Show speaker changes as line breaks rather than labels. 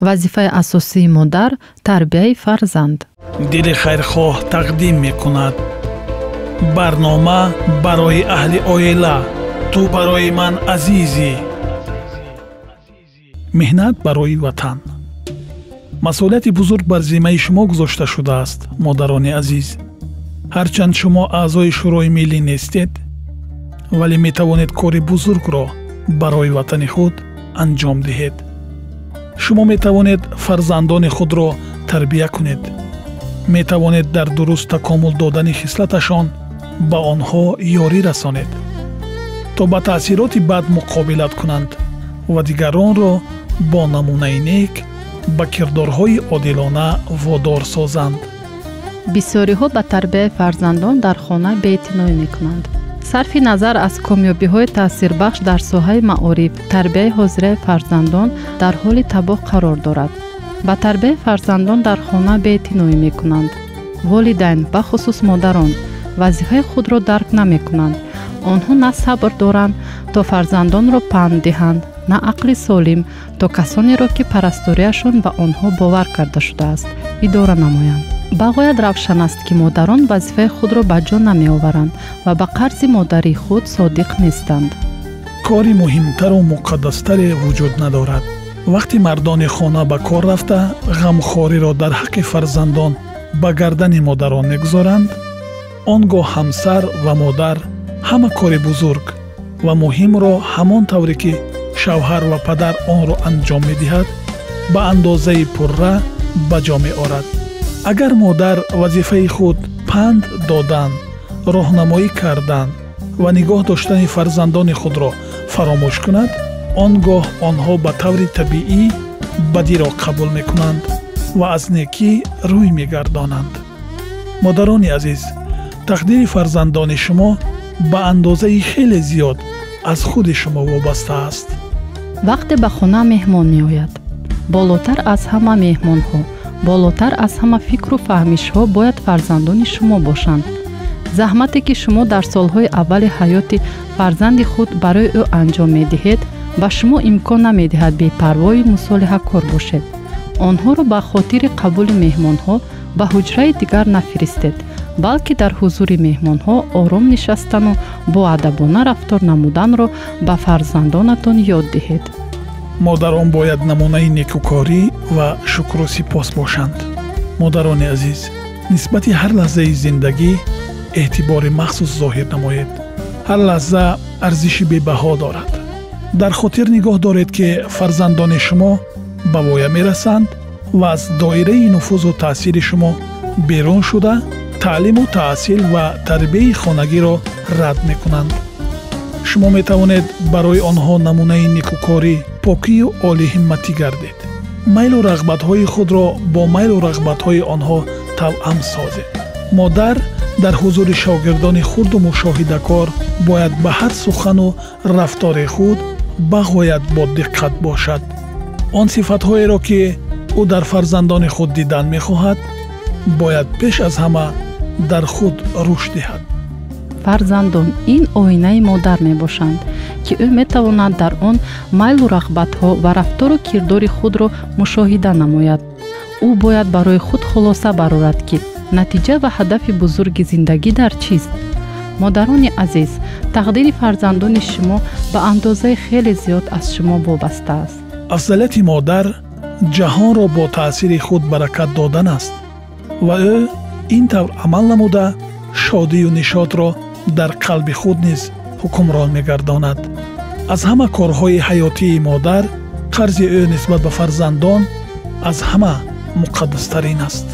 вазифаи асосии модар тарбияи фарзанд.
дили хайрхоҳ тақдим мекунад. барнома барои аҳли оила. ту барои ман азизӣ. меҳнат барои ватан. масъулияти бузург бар зиммаи шумо гузошта шудааст, модарони азиз. ҳарчанд шумо аъзои шӯрои миллӣ нестед, вале метавонед кори бузургро барои ватани худ анҷом диҳед. шумо метавонед фарзандони худро тарбия кунед. метавонед дар дуруст такомул додани хислаташон ба онҳо ёрӣ расонед, то ба таъсироти бад муқобилат кунанд ва дигаронро бо намунаи нек ба кирдорҳои одилона водор созанд.
бисёриҳо ба тарбияи фарзандон дар хона беэътиноӣ мекунанд. сарфи назар аз комёбиҳои таъсирбахш дар соҳаи маориф, тарбияи ҳозираи фарзандон дар ҳоли табоҳ қарор дорад. ба тарбияи фарзандон дар хона беэътиноӣ мекунанд. волидайн, бахусус модарон, вазифаи худро дарк намекунанд. онҳо на сабр доранд, то фарзандонро панд диҳанд, на ақли солим, то касонеро ки парасторияшон ба онҳо бовар карда шудааст, идора намоянд. бағоят равшан аст ки модарон вазифаи худро ба ҷо намеоваранд ва ба қарзи модарии худ содиқ нестанд.
кори муҳимтару муқаддастаре вуҷуд надорад. вақте мардони хона ба кор рафта ғамхориро дар ҳаққи фарзандон ба гардани модарон мегузоранд, он гоҳ ҳамсар ва модар ҳама кори бузург ва муҳимро ҳамон тавре ки шавҳар ва падар онро анҷом медиҳад, ба андозаи пурра ба ҷо меорад. агар модар вазифаи худ панд додан, роҳнамоӣ кардан ва нигоҳ доштани фарзандони худро фаромӯш кунад, он гоҳ онҳо ба таври табиӣ бадиро қабул мекунанд ва аз некӣ рӯй мегардонанд. модарони азиз, тақдири фарзандони шумо ба андозаи хеле зиёд аз худи шумо вобаста аст.
вақте ба хона меҳмон меояд, болотар аз ҳама меҳмонҳо, болотар аз ҳама фикру фаҳмишҳо бояд фарзандони шумо бошанд. заҳмате ки шумо дар солҳои аввали ҳаёти фарзанди худ барои ӯ анҷом медиҳед, ба шумо имкон намедиҳад бепарвою мусолиҳакор бошед. онҳоро ба хотири қабули меҳмонҳо ба ҳуҷраи дигар нафиристед, балки дар ҳузури меҳмонҳо ором нишастану боадабона рафтор намуданро ба фарзандонатон ёд диҳед.
модарон бояд намунаи некӯкорӣ ва шукру сипос бошанд. модарони азиз, нисбати ҳар лаҳзаи зиндагӣ эътибори махсус зоҳир намоед. ҳар лаҳза арзиши бебаҳо дорад. дар хотир нигоҳ доред ки фарзандони шумо ба воя мерасанд ва аз доираи нуфузу таъсири шумо берун шуда, таълиму таҳсил ва тарбияи хонагиро рад мекунанд. шумо метавонед барои онҳо намунаи некӯкорӣ, покию олиҳимматӣ гардед. майлу рағбатҳои худро бо майлу рағбатҳои онҳо тавъам созед. модар дар ҳузури шогирдони хурду мушоҳидакор бояд ба ҳар сухану рафтори худ бағоят бо диққат бошад. он сифатҳоеро ки ӯ дар фарзандони худ дидан мехоҳад, бояд пеш аз ҳама дар худ рушд диҳад.
фарзандон ин оинаи модар мебошанд, ки ӯ метавонад дар он майлу рағбатҳо ва рафтору кирдори худро мушоҳида намояд. ӯ бояд барои худ хулоса барорад, ки натиҷа ва ҳадафи бузурги зиндагӣ дар чист. модарони азиз, тақдири фарзандони шумо ба андозаи хеле зиёд аз шумо вобаста аст.
афзалияти модар ҷаҳонро бо таъсири худ баракат додан аст ва ӯ ин тавр амал намуда шодию нишодро дар қалби худ низ ҳукмрон мегардонад. аз ҳама корҳои ҳаётии модар қарзи ӯ нисбат ба фарзандон аз ҳама муқаддастарин аст.